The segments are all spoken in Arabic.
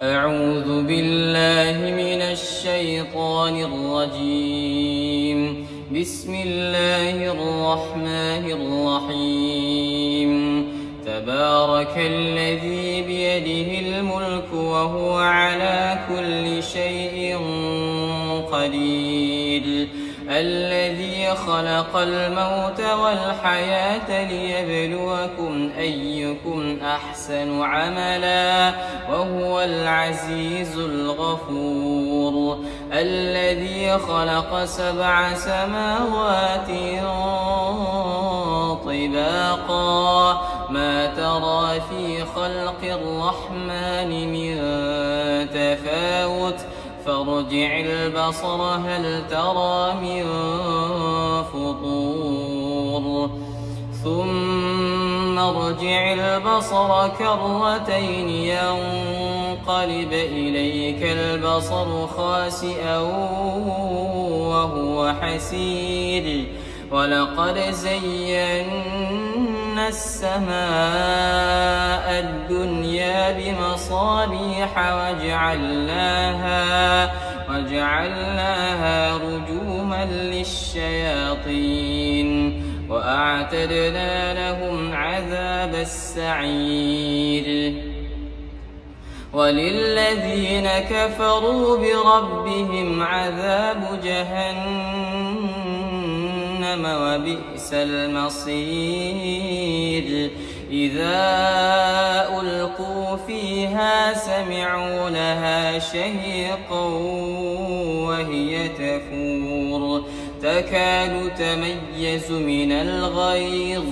أعوذ بالله من الشيطان الرجيم. بسم الله الرحمن الرحيم. تبارك الذي بيده الملك وهو على كل شيء قدير. الذي خلق الموت والحياة ليبلوكم أيكم أحسن عملا وهو العزيز الغفور. الذي خلق 7 سماوات طباقا ما ترى في خلق الرحمن من تفاوت فارجع البصر هل ترى من فطور ثم ارجع البصر كرتين ينقلب إليك البصر خاسئا وهو حسير. ولقد زينا السماء الدنيا بمصابيح وجعلناها رجوما للشياطين وأعتدنا لهم عذاب السعير. وللذين كفروا بربهم عذاب جهنم وبئس المصير. إذا ألقوا فيها سمعوا لها شهيقا وهي تفور تكاد تميز من الغيظ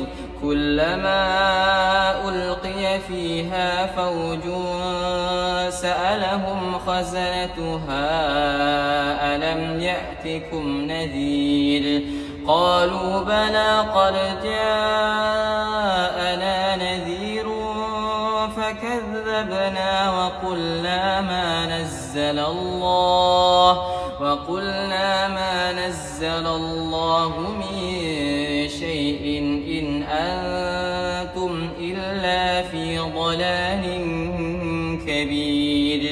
كلما ألقي فيها فوج سألهم خزنتها ألم يأتكم نذير قالوا بلى قد جاءنا نذير فكذبنا وقلنا ما نزل الله من شيء إن أنتم إلا في ضلال كبير.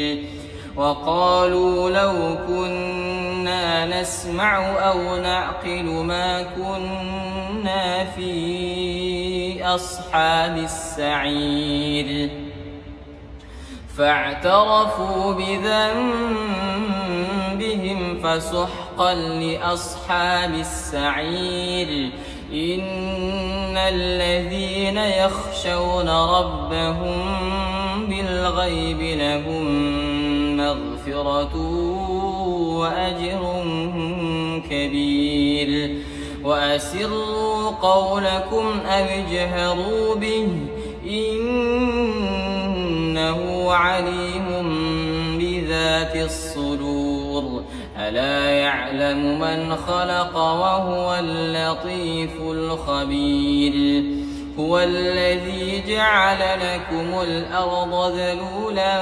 وقالوا لو كنا نسمع أو نعقل ما كنا في أصحاب السعير. فاعترفوا بذنبهم فسحقا لأصحاب السعير. إن الذين يخشون ربهم بالغيب لهم مغفرة وأجر كبير. وأسروا قولكم أو اجهروا به إنه عليم بذات الصدور. ألا يعلم من خلق وهو اللطيف الخبير. هو الذي جعل لكم الأرض ذلولا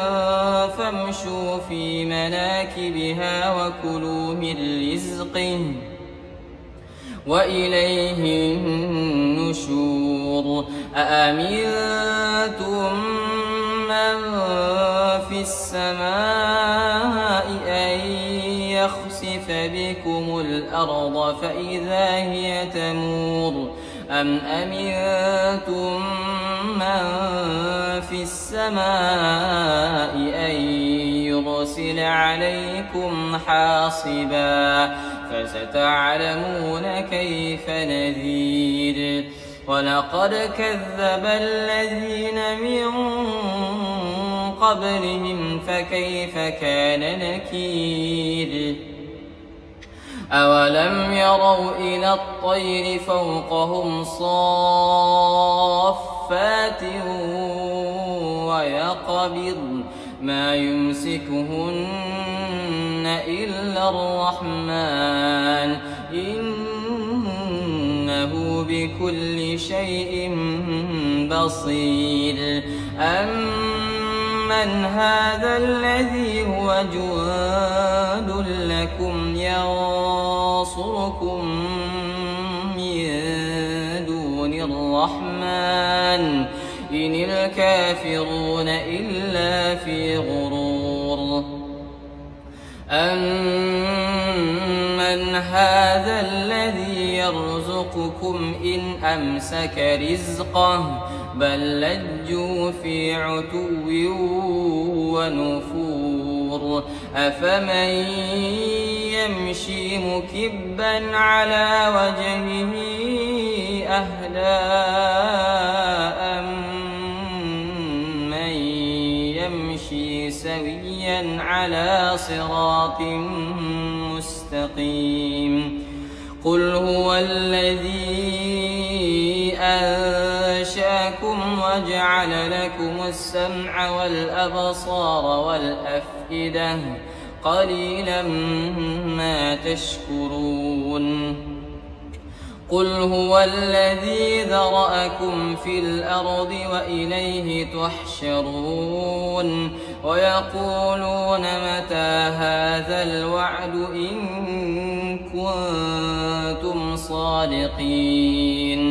فامشوا في مناكبها وكلوا من رزقه وإليه النشور. أأمنتم من في السماء أن يخسف بكم الأرض فإذا هي تمور أم أمنتم من في السماء أن يرسل عليكم حاصبا فستعلمون كيف نذير. ولقد كذب الذين من قبلهم فكيف كان نكير. أولم يروا إلى الطير فوقهم صافات ويقبضن ما يمسكهن إلا الرحمن إنه بكل شيء بصير. أمن هذا الذي هو جند لكم ينصركم من دون الرحمن إن الكافرون إلا في غرور. أَمَّنْ هَذَا الَّذِي يَرْزُقُكُمْ إِنْ أَمْسَكَ رِزْقَهُ بَل لَّجُّوا فِي عُتُوٍّ وَنُفُورٍ أَفَمَن يَمْشِي مُكِبًّا عَلَىٰ وَجْهِهِ أَهْدَىٰ أَمَّن يَمْشِي سَوِيًّا عَلَىٰ صِرَاطٍ مُّسْتَقِيمٍ قُلْ هُوَ الَّذِي أَنشَأَكُمْ وَجَعَلَ لَكُمُ السَّمْعَ وَالْأَبْصَارَ وَالْأَفْئِدَةَ قَلِيلًا مَّا تَشْكُرُونَ قُلْ هُوَ الَّذِي ذَرَأَكُمْ فِي الْأَرْضِ وَإِلَيْهِ تُحْشَرُونَ وَيَقُولُونَ مَتَىٰ هَٰذَا الْوَعْدُ إِن كُنتُمْ صَادِقِينَ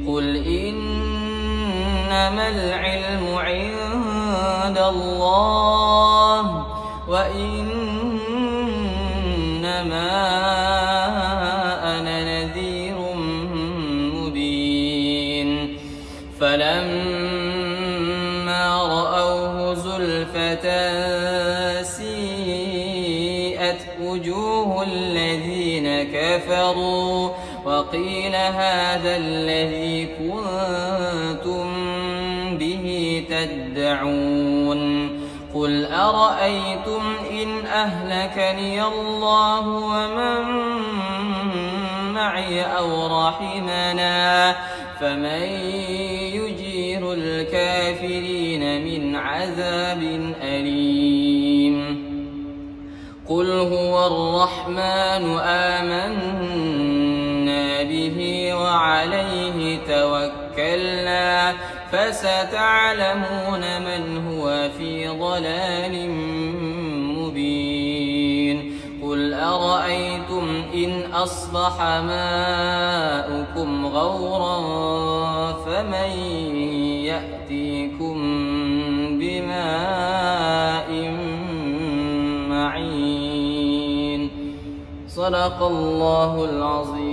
قُلْ إِنَّمَا الْعِلْمُ عِندَ اللَّهِ وَإِنَّمَا أَنَا نَذِيرٌ مُّبِينٌ فَلَمَّا رَأَوْهُ زُلْفَةً سِيئَتْ وُجُوهُ الَّذِينَ كَفَرُوا وَقِيلَ هَٰذَا الَّذِي كُنتُم بِهِ تَدَّعُونَ قُلْ أَرَأَيْتُمْ إِنْ أَهْلَكَنِيَ اللَّهُ وَمَن مَّعِيَ أَوْ رَحِمَنَا فَمَن يُجِيرُ الْكَافِرِينَ مِنْ عَذَابٍ أَلِيمٍ قُلْ هُوَ الرَّحْمَٰنُ آمَنَّا بِهِ وَعَلَيْهِ تَوَكَّلْنَا فَسَتَعْلَمُونَ مَنْ هُوَ فِي ضَلَالٍ مُّبِينٍ قُلْ أَرَأَيْتُمْ إِنْ أَصْبَحَ مَاؤُكُمْ غَوْرًا فَمَن يَأْتِيكُم بِمَاءٍ معين صدق الله العظيم.